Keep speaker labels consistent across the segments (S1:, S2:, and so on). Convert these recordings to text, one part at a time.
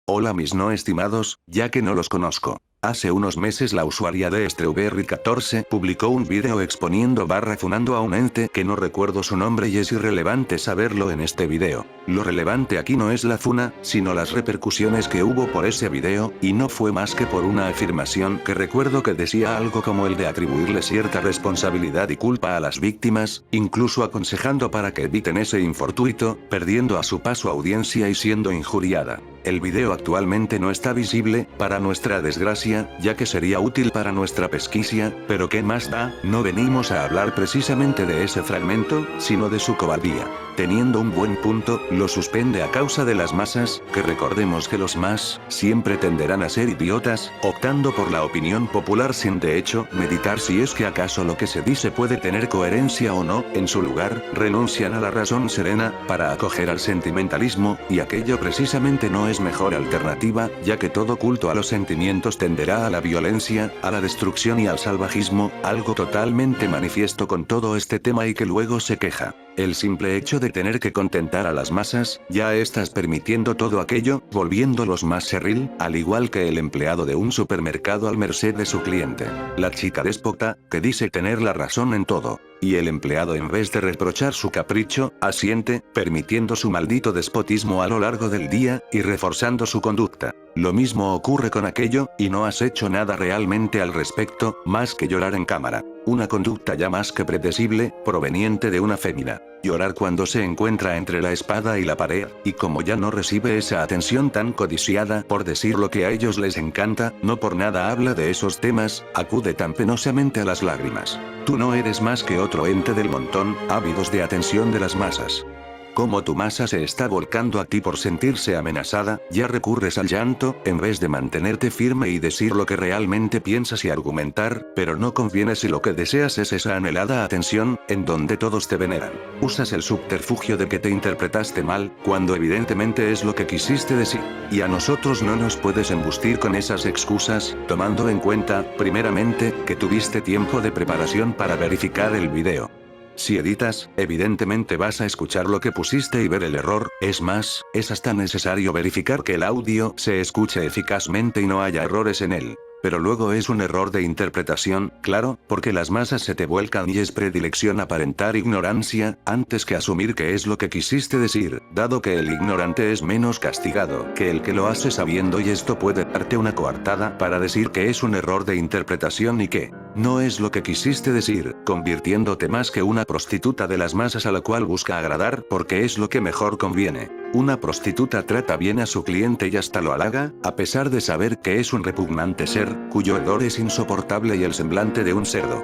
S1: Hola mis no estimados, ya que no los conozco. Hace unos meses la usuaria de Strawberry14 publicó un vídeo exponiendo / funando a un ente que no recuerdo su nombre y es irrelevante saberlo en este vídeo. Lo relevante aquí no es la funa, sino las repercusiones que hubo por ese vídeo, y no fue más que por una afirmación que recuerdo que decía algo como el de atribuirle cierta responsabilidad y culpa a las víctimas, incluso aconsejando para que eviten ese infortuito, perdiendo a su paso audiencia y siendo injuriada. El vídeo actualmente no está visible, para nuestra desgracia, ya que sería útil para nuestra pesquisa, pero ¿qué más da? No venimos a hablar precisamente de ese fragmento, sino de su cobardía. Teniendo un buen punto, lo suspende a causa de las masas, que recordemos que los más, siempre tenderán a ser idiotas, optando por la opinión popular sin de hecho, meditar si es que acaso lo que se dice puede tener coherencia o no, en su lugar, renuncian a la razón serena, para acoger al sentimentalismo, y aquello precisamente no es mejor alternativa, ya que todo culto a los sentimientos tenderá a la violencia, a la destrucción y al salvajismo, algo totalmente manifiesto con todo este tema y que luego se queja. El simple hecho de tener que contentar a las masas, ya estás permitiendo todo aquello, volviéndolos más cerril, al igual que el empleado de un supermercado al merced de su cliente. La chica déspota, que dice tener la razón en todo. Y el empleado en vez de reprochar su capricho, asiente, permitiendo su maldito despotismo a lo largo del día, y reforzando su conducta. Lo mismo ocurre con aquello, y no has hecho nada realmente al respecto, más que llorar en cámara. Una conducta ya más que predecible, proveniente de una fémina. Llorar cuando se encuentra entre la espada y la pared, y como ya no recibe esa atención tan codiciada por decir lo que a ellos les encanta, no por nada habla de esos temas, acude tan penosamente a las lágrimas. Tú no eres más que otro ente del montón, ávidos de atención de las masas. Como tu masa se está volcando a ti por sentirse amenazada, ya recurres al llanto, en vez de mantenerte firme y decir lo que realmente piensas y argumentar, pero no conviene si lo que deseas es esa anhelada atención, en donde todos te veneran. Usas el subterfugio de que te interpretaste mal, cuando evidentemente es lo que quisiste decir. Y a nosotros no nos puedes embustir con esas excusas, tomando en cuenta, primeramente, que tuviste tiempo de preparación para verificar el video. Si editas, evidentemente vas a escuchar lo que pusiste y ver el error, es más, es hasta necesario verificar que el audio se escuche eficazmente y no haya errores en él. Pero luego es un error de interpretación, claro, porque las masas se te vuelcan y es predilección aparentar ignorancia, antes que asumir que es lo que quisiste decir, dado que el ignorante es menos castigado que el que lo hace sabiendo y esto puede darte una coartada para decir que es un error de interpretación y que no es lo que quisiste decir, convirtiéndote más que una prostituta de las masas a la cual busca agradar porque es lo que mejor conviene. Una prostituta trata bien a su cliente y hasta lo halaga, a pesar de saber que es un repugnante ser, cuyo hedor es insoportable y el semblante de un cerdo.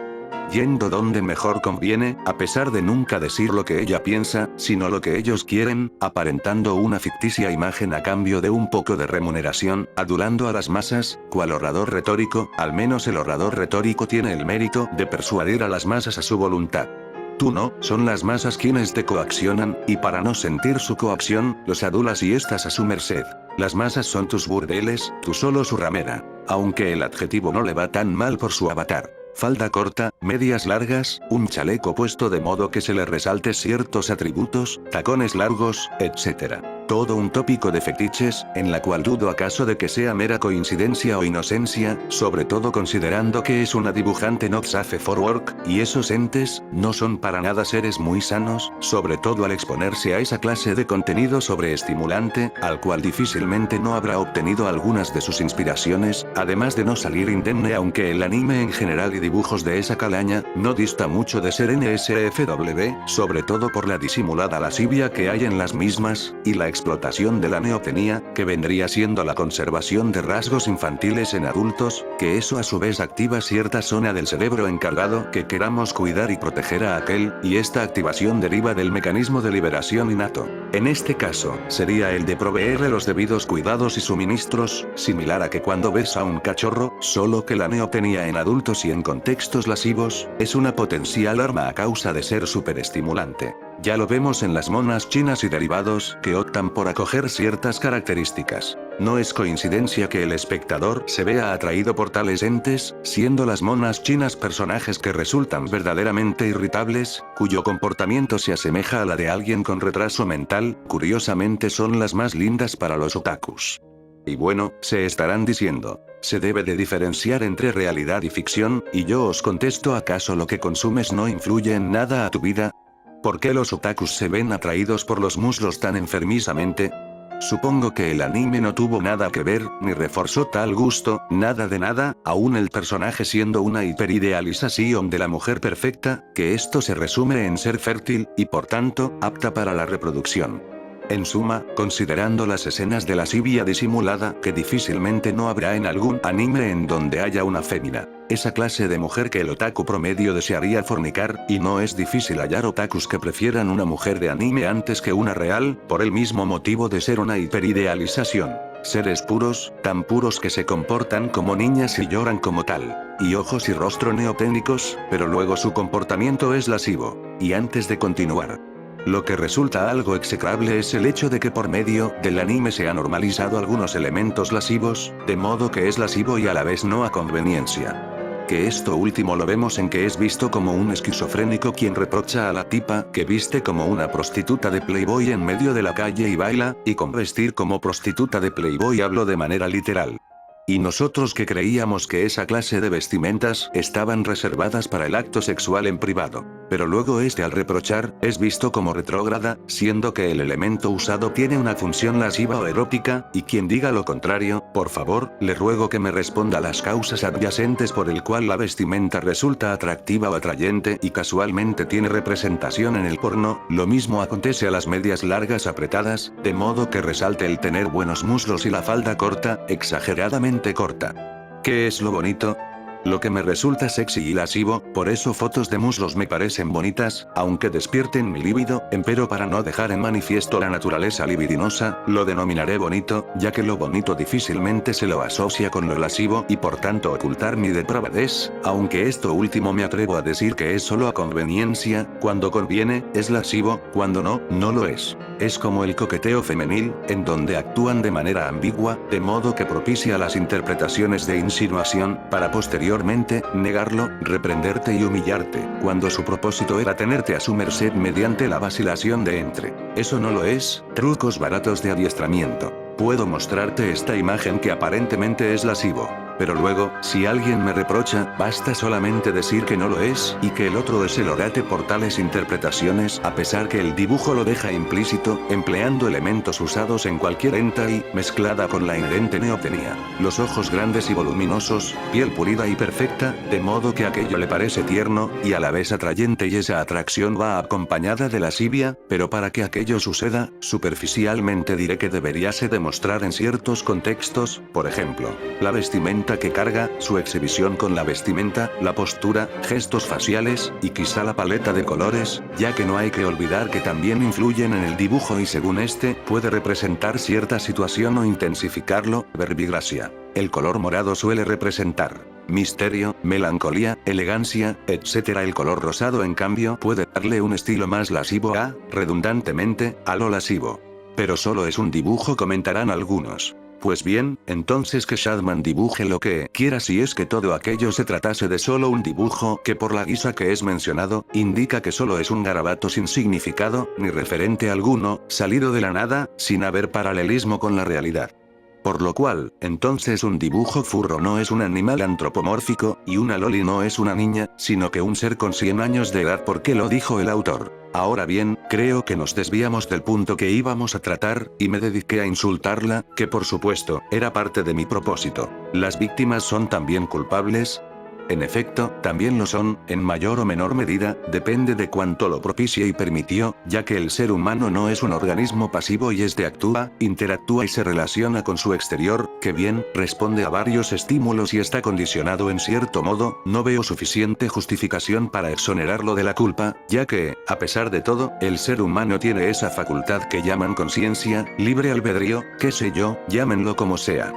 S1: Yendo donde mejor conviene, a pesar de nunca decir lo que ella piensa, sino lo que ellos quieren, aparentando una ficticia imagen a cambio de un poco de remuneración, adulando a las masas, cual orador retórico, al menos el orador retórico tiene el mérito de persuadir a las masas a su voluntad. Tú no, son las masas quienes te coaccionan, y para no sentir su coacción, los adulas y estás a su merced. Las masas son tus burdeles, tú solo su ramera. Aunque el adjetivo no le va tan mal por su avatar. Falda corta, medias largas, un chaleco puesto de modo que se le resalte ciertos atributos, tacones largos, etc. Todo un tópico de fetiches, en la cual dudo acaso de que sea mera coincidencia o inocencia, sobre todo considerando que es una dibujante not safe for work, y esos entes, no son para nada seres muy sanos, sobre todo al exponerse a esa clase de contenido sobreestimulante, al cual difícilmente no habrá obtenido algunas de sus inspiraciones, además de no salir indemne aunque el anime en general y dibujos de esa calaña, no dista mucho de ser NSFW, sobre todo por la disimulada lascivia que hay en las mismas, y la explotación de la neotenia, que vendría siendo la conservación de rasgos infantiles en adultos, que eso a su vez activa cierta zona del cerebro encargado que queramos cuidar y proteger a aquel, y esta activación deriva del mecanismo de liberación innato. En este caso, sería el de proveerle los debidos cuidados y suministros, similar a que cuando ves a un cachorro, solo que la neotenia en adultos y en contextos lascivos, es una potencial arma a causa de ser superestimulante. Ya lo vemos en las monas chinas y derivados que optan por acoger ciertas características. No es coincidencia que el espectador se vea atraído por tales entes, siendo las monas chinas personajes que resultan verdaderamente irritables, cuyo comportamiento se asemeja a la de alguien con retraso mental, curiosamente son las más lindas para los otakus. Y bueno, se estarán diciendo, se debe de diferenciar entre realidad y ficción, y yo os contesto, ¿acaso lo que consumes no influye en nada a tu vida? ¿Por qué los otakus se ven atraídos por los muslos tan enfermizamente? Supongo que el anime no tuvo nada que ver, ni reforzó tal gusto, nada de nada, aún el personaje siendo una hiperidealización de la mujer perfecta, que esto se resume en ser fértil, y por tanto, apta para la reproducción. En suma, considerando las escenas de lascivia disimulada que difícilmente no habrá en algún anime en donde haya una fémina, esa clase de mujer que el otaku promedio desearía fornicar, y no es difícil hallar otakus que prefieran una mujer de anime antes que una real, por el mismo motivo de ser una hiperidealización. Seres puros, tan puros que se comportan como niñas y lloran como tal, y ojos y rostro neoténicos, pero luego su comportamiento es lascivo. Y antes de continuar, lo que resulta algo execrable es el hecho de que por medio del anime se han normalizado algunos elementos lascivos, de modo que es lascivo y a la vez no a conveniencia. Que esto último lo vemos en que es visto como un esquizofrénico quien reprocha a la tipa que viste como una prostituta de Playboy en medio de la calle y baila, y con vestir como prostituta de Playboy hablo de manera literal. Y nosotros que creíamos que esa clase de vestimentas estaban reservadas para el acto sexual en privado. Pero luego al reprochar, es visto como retrógrada, siendo que el elemento usado tiene una función lasciva o erótica, y quien diga lo contrario, por favor, le ruego que me responda las causas adyacentes por el cual la vestimenta resulta atractiva o atrayente y casualmente tiene representación en el porno. Lo mismo acontece a las medias largas apretadas, de modo que resalte el tener buenos muslos y la falda corta, exageradamente corta. ¿Qué es lo bonito? Lo que me resulta sexy y lascivo, por eso fotos de muslos me parecen bonitas, aunque despierten mi líbido, empero para no dejar en manifiesto la naturaleza libidinosa, lo denominaré bonito, ya que lo bonito difícilmente se lo asocia con lo lascivo y por tanto ocultar mi depravadez, aunque esto último me atrevo a decir que es solo a conveniencia, cuando conviene, es lascivo, cuando no, no lo es. Es como el coqueteo femenil, en donde actúan de manera ambigua, de modo que propicia las interpretaciones de insinuación, para posteriormente negarlo, reprenderte y humillarte, cuando su propósito era tenerte a su merced mediante la vacilación de entre. Eso no lo es, trucos baratos de adiestramiento. Puedo mostrarte esta imagen que aparentemente es lascivo. Pero luego, si alguien me reprocha, basta solamente decir que no lo es, y que el otro es el orate por tales interpretaciones, a pesar que el dibujo lo deja implícito, empleando elementos usados en cualquier hentai, mezclada con la inherente neotenia. Los ojos grandes y voluminosos, piel pulida y perfecta, de modo que aquello le parece tierno, y a la vez atrayente, y esa atracción va acompañada de lascivia, pero para que aquello suceda, superficialmente diré que deberíase demostrar en ciertos contextos, por ejemplo, la vestimenta que carga, su exhibición con la vestimenta, la postura, gestos faciales, y quizá la paleta de colores, ya que no hay que olvidar que también influyen en el dibujo y según puede representar cierta situación o intensificarlo, verbigracia. El color morado suele representar misterio, melancolía, elegancia, etc. El color rosado en cambio puede darle un estilo más lascivo redundantemente, a lo lascivo. Pero solo es un dibujo, comentarán algunos. Pues bien, entonces que Shadman dibuje lo que quiera si es que todo aquello se tratase de solo un dibujo que por la guisa que es mencionado, indica que solo es un garabato sin significado, ni referente alguno, salido de la nada, sin haber paralelismo con la realidad. Por lo cual, entonces un dibujo furro no es un animal antropomórfico, y una loli no es una niña, sino que un ser con 100 años de edad porque lo dijo el autor. Ahora bien, creo que nos desviamos del punto que íbamos a tratar, y me dediqué a insultarla, que por supuesto, era parte de mi propósito. ¿Las víctimas son también culpables? En efecto, también lo son, en mayor o menor medida, depende de cuánto lo propicie y permitió, ya que el ser humano no es un organismo pasivo y actúa, interactúa y se relaciona con su exterior, que bien, responde a varios estímulos y está condicionado en cierto modo. No veo suficiente justificación para exonerarlo de la culpa, ya que, a pesar de todo, el ser humano tiene esa facultad que llaman conciencia, libre albedrío, qué sé yo, llámenlo como sea,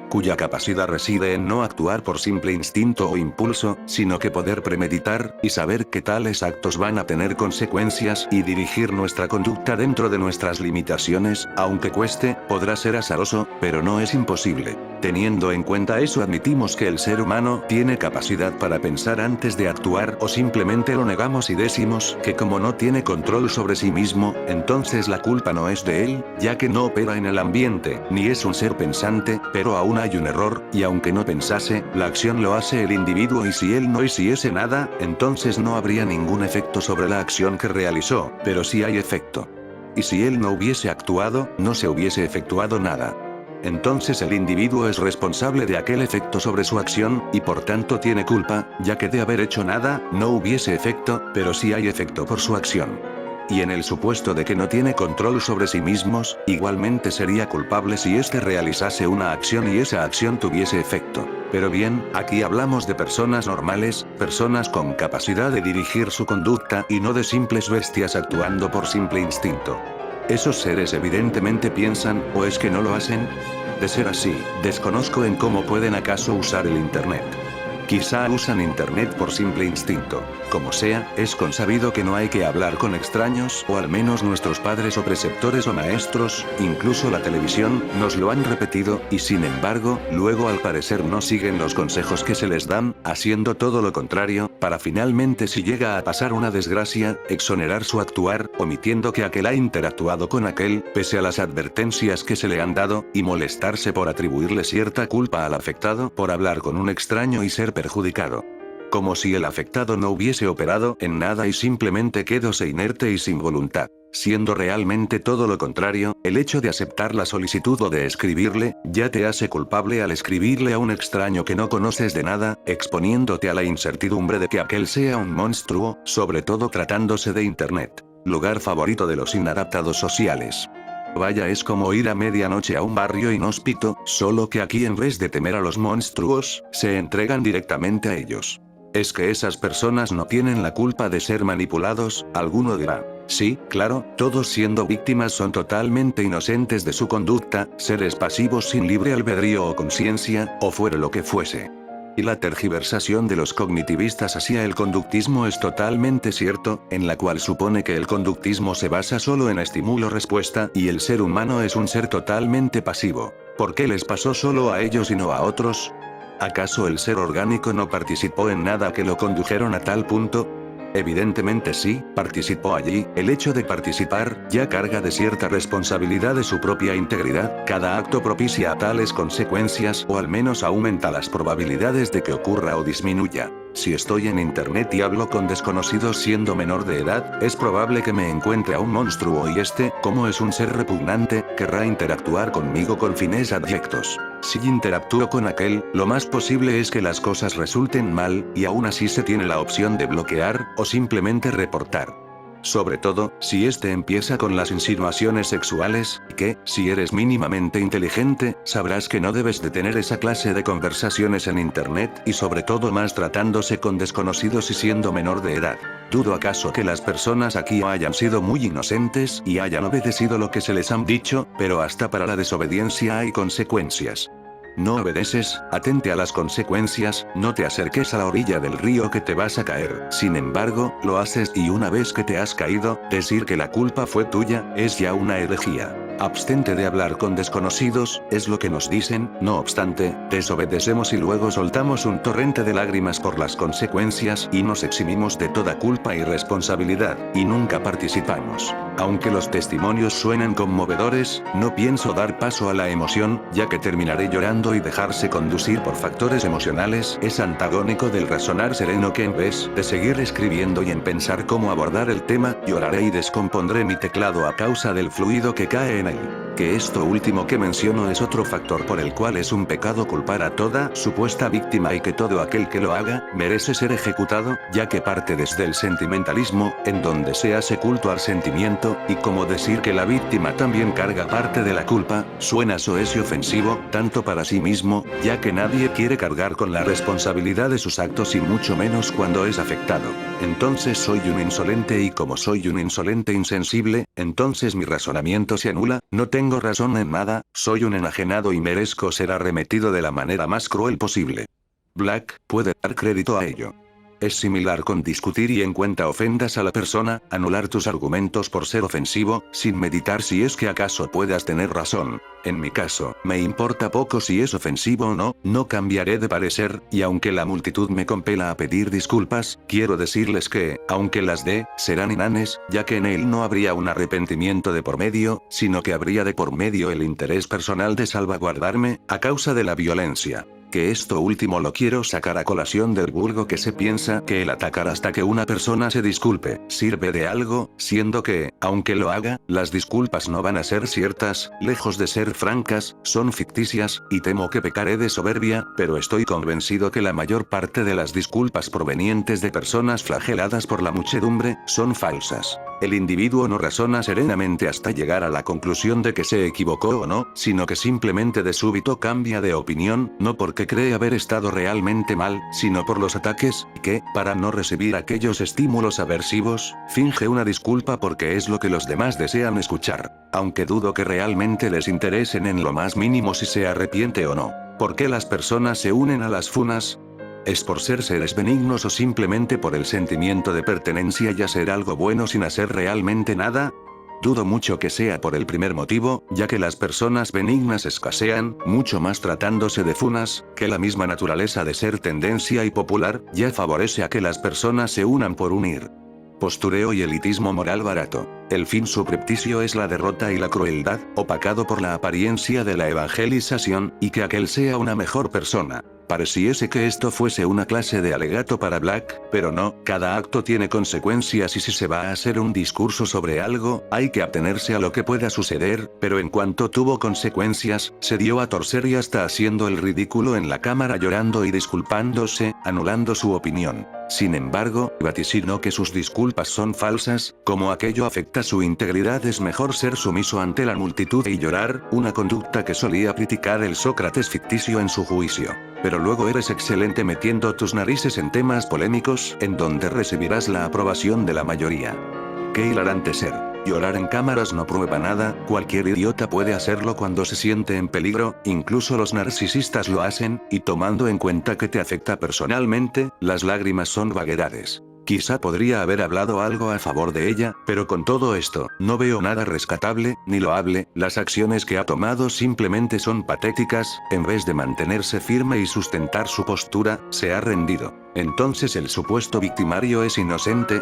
S1: cuya capacidad reside en no actuar por simple instinto o impulso, sino que poder premeditar, y saber que tales actos van a tener consecuencias y dirigir nuestra conducta dentro de nuestras limitaciones, aunque cueste, podrá ser azaroso, pero no es imposible. Teniendo en cuenta eso, admitimos que el ser humano tiene capacidad para pensar antes de actuar, o simplemente lo negamos y decimos que como no tiene control sobre sí mismo, entonces la culpa no es de él, ya que no opera en el ambiente, ni es un ser pensante, pero aún hay un error, y aunque no pensase, la acción lo hace el individuo, y si él no hiciese nada, entonces no habría ningún efecto sobre la acción que realizó, pero sí hay efecto. Y si él no hubiese actuado, no se hubiese efectuado nada. Entonces el individuo es responsable de aquel efecto sobre su acción, y por tanto tiene culpa, ya que de haber hecho nada, no hubiese efecto, pero sí hay efecto por su acción. Y en el supuesto de que no tiene control sobre sí mismos, igualmente sería culpable si éste realizase una acción y esa acción tuviese efecto. Pero bien, aquí hablamos de personas normales, personas con capacidad de dirigir su conducta y no de simples bestias actuando por simple instinto. ¿Esos seres evidentemente piensan, o es que no lo hacen? De ser así, desconozco en cómo pueden acaso usar el Internet. Quizá usan Internet por simple instinto. Como sea, es consabido que no hay que hablar con extraños, o al menos nuestros padres o preceptores o maestros, incluso la televisión, nos lo han repetido, y sin embargo, luego al parecer no siguen los consejos que se les dan, haciendo todo lo contrario, para finalmente, si llega a pasar una desgracia, exonerar su actuar, omitiendo que aquel ha interactuado con aquel, pese a las advertencias que se le han dado, y molestarse por atribuirle cierta culpa al afectado por hablar con un extraño y ser perjudicado. Como si el afectado no hubiese operado en nada y simplemente quedóse inerte y sin voluntad. Siendo realmente todo lo contrario, el hecho de aceptar la solicitud o de escribirle, ya te hace culpable al escribirle a un extraño que no conoces de nada, exponiéndote a la incertidumbre de que aquel sea un monstruo, sobre todo tratándose de Internet. Lugar favorito de los inadaptados sociales. Vaya, es como ir a medianoche a un barrio inhóspito, solo que aquí en vez de temer a los monstruos, se entregan directamente a ellos. Es que esas personas no tienen la culpa de ser manipulados, alguno dirá. Sí, claro, todos siendo víctimas son totalmente inocentes de su conducta, seres pasivos sin libre albedrío o conciencia, o fuera lo que fuese. Y la tergiversación de los cognitivistas hacia el conductismo es totalmente cierto, en la cual supone que el conductismo se basa solo en estímulo-respuesta y el ser humano es un ser totalmente pasivo. ¿Por qué les pasó solo a ellos y no a otros? ¿Acaso el ser orgánico no participó en nada que lo condujeron a tal punto? Evidentemente sí, participó allí. El hecho de participar ya carga de cierta responsabilidad de su propia integridad. Cada acto propicia a tales consecuencias, o al menos aumenta las probabilidades de que ocurra o disminuya. Si estoy en Internet y hablo con desconocidos siendo menor de edad, es probable que me encuentre a un monstruo y este, como es un ser repugnante, querrá interactuar conmigo con fines abyectos. Si interactúo con aquel, lo más posible es que las cosas resulten mal, y aún así se tiene la opción de bloquear, o simplemente reportar. Sobre todo, si este empieza con las insinuaciones sexuales, que, si eres mínimamente inteligente, sabrás que no debes de tener esa clase de conversaciones en Internet, y sobre todo más tratándose con desconocidos y siendo menor de edad. ¿Dudo acaso que las personas aquí hayan sido muy inocentes y hayan obedecido lo que se les han dicho? Pero hasta para la desobediencia hay consecuencias. No obedeces, atente a las consecuencias, no te acerques a la orilla del río que te vas a caer. Sin embargo, lo haces y una vez que te has caído, decir que la culpa fue tuya, es ya una herejía. Abstente de hablar con desconocidos, es lo que nos dicen, no obstante, desobedecemos y luego soltamos un torrente de lágrimas por las consecuencias y nos eximimos de toda culpa y responsabilidad, y nunca participamos. Aunque los testimonios suenen conmovedores, no pienso dar paso a la emoción, ya que terminaré llorando y dejarse conducir por factores emocionales es antagónico del razonar sereno que en vez de seguir escribiendo y en pensar cómo abordar el tema, lloraré y descompondré mi teclado a causa del fluido que cae en él. Que esto último que menciono es otro factor por el cual es un pecado culpar a toda supuesta víctima y que todo aquel que lo haga, merece ser ejecutado, ya que parte desde el sentimentalismo, en donde se hace culto al sentimiento, y como decir que la víctima también carga parte de la culpa, suena soez y ofensivo, tanto para sí mismo, ya que nadie quiere cargar con la responsabilidad de sus actos y mucho menos cuando es afectado. Entonces soy un insolente y como soy un insolente insensible, entonces mi razonamiento se anula, no tengo razón en nada, soy un enajenado y merezco ser arremetido de la manera más cruel posible. Black puede dar crédito a ello. Es similar con discutir y en cuenta ofendas a la persona, anular tus argumentos por ser ofensivo, sin meditar si es que acaso puedas tener razón. En mi caso, me importa poco si es ofensivo o no, no cambiaré de parecer, y aunque la multitud me compela a pedir disculpas, quiero decirles que, aunque las dé, serán inanes, ya que en él no habría un arrepentimiento de por medio, sino que habría de por medio el interés personal de salvaguardarme, a causa de la violencia. Que esto último lo quiero sacar a colación del vulgo que se piensa que el atacar hasta que una persona se disculpe, sirve de algo, siendo que, aunque lo haga, las disculpas no van a ser ciertas, lejos de ser francas, son ficticias, y temo que pecaré de soberbia, pero estoy convencido que la mayor parte de las disculpas provenientes de personas flageladas por la muchedumbre, son falsas. El individuo no razona serenamente hasta llegar a la conclusión de que se equivocó o no, sino que simplemente de súbito cambia de opinión, no porque cree haber estado realmente mal, sino por los ataques, y que, para no recibir aquellos estímulos aversivos, finge una disculpa porque es lo que los demás desean escuchar. Aunque dudo que realmente les interesen en lo más mínimo si se arrepiente o no. ¿Por qué las personas se unen a las funas? ¿Es por ser seres benignos o simplemente por el sentimiento de pertenencia y hacer algo bueno sin hacer realmente nada? Dudo mucho que sea por el primer motivo, ya que las personas benignas escasean, mucho más tratándose de funas, que la misma naturaleza de ser tendencia y popular, ya favorece a que las personas se unan por unir. Postureo y elitismo moral barato. El fin subrepticio es la derrota y la crueldad, opacado por la apariencia de la evangelización, y que aquel sea una mejor persona. Pareciese que esto fuese una clase de alegato para Black, pero no, cada acto tiene consecuencias y si se va a hacer un discurso sobre algo, hay que atenerse a lo que pueda suceder, pero en cuanto tuvo consecuencias, se dio a torcer y hasta haciendo el ridículo en la cámara llorando y disculpándose, anulando su opinión. Sin embargo, vaticinó que sus disculpas son falsas, como aquello afecta su integridad es mejor ser sumiso ante la multitud y llorar, una conducta que solía criticar el Sócrates ficticio en su juicio. Pero luego eres excelente metiendo tus narices en temas polémicos, en donde recibirás la aprobación de la mayoría. Qué hilarante ser. Llorar en cámaras no prueba nada, cualquier idiota puede hacerlo cuando se siente en peligro, incluso los narcisistas lo hacen, y tomando en cuenta que te afecta personalmente, las lágrimas son vaguedades. Quizá podría haber hablado algo a favor de ella, pero con todo esto, no veo nada rescatable, ni loable, las acciones que ha tomado simplemente son patéticas, en vez de mantenerse firme y sustentar su postura, se ha rendido. Entonces el supuesto victimario es inocente.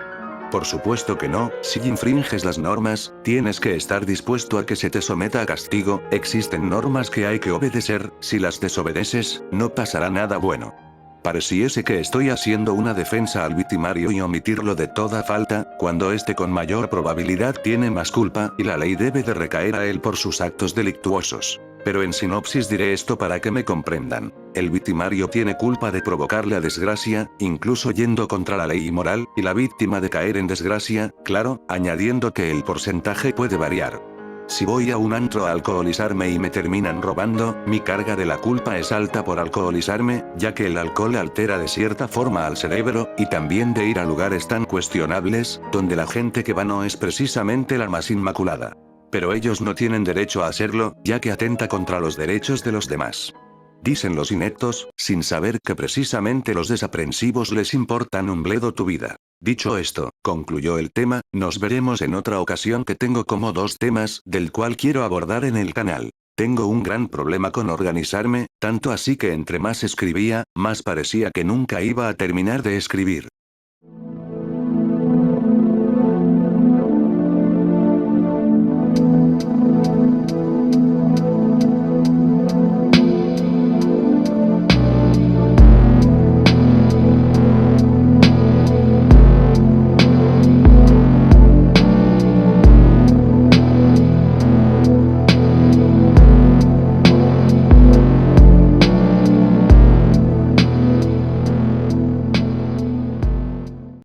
S1: Por supuesto que no, si infringes las normas, tienes que estar dispuesto a que se te someta a castigo, existen normas que hay que obedecer, si las desobedeces, no pasará nada bueno. Pareciese que estoy haciendo una defensa al victimario y omitirlo de toda falta, cuando este con mayor probabilidad tiene más culpa y la ley debe de recaer a él por sus actos delictuosos. Pero en sinopsis diré esto para que me comprendan. El victimario tiene culpa de provocar la desgracia, incluso yendo contra la ley moral, y la víctima de caer en desgracia, claro, añadiendo que el porcentaje puede variar. Si voy a un antro a alcoholizarme y me terminan robando, mi carga de la culpa es alta por alcoholizarme, ya que el alcohol altera de cierta forma al cerebro, y también de ir a lugares tan cuestionables, donde la gente que va no es precisamente la más inmaculada. Pero ellos no tienen derecho a hacerlo, ya que atenta contra los derechos de los demás. Dicen los ineptos, sin saber que precisamente los desaprensivos les importan un bledo tu vida. Dicho esto, concluyó el tema, nos veremos en otra ocasión que tengo como 2 temas del cual quiero abordar en el canal. Tengo un gran problema con organizarme, tanto así que entre más escribía, más parecía que nunca iba a terminar de escribir.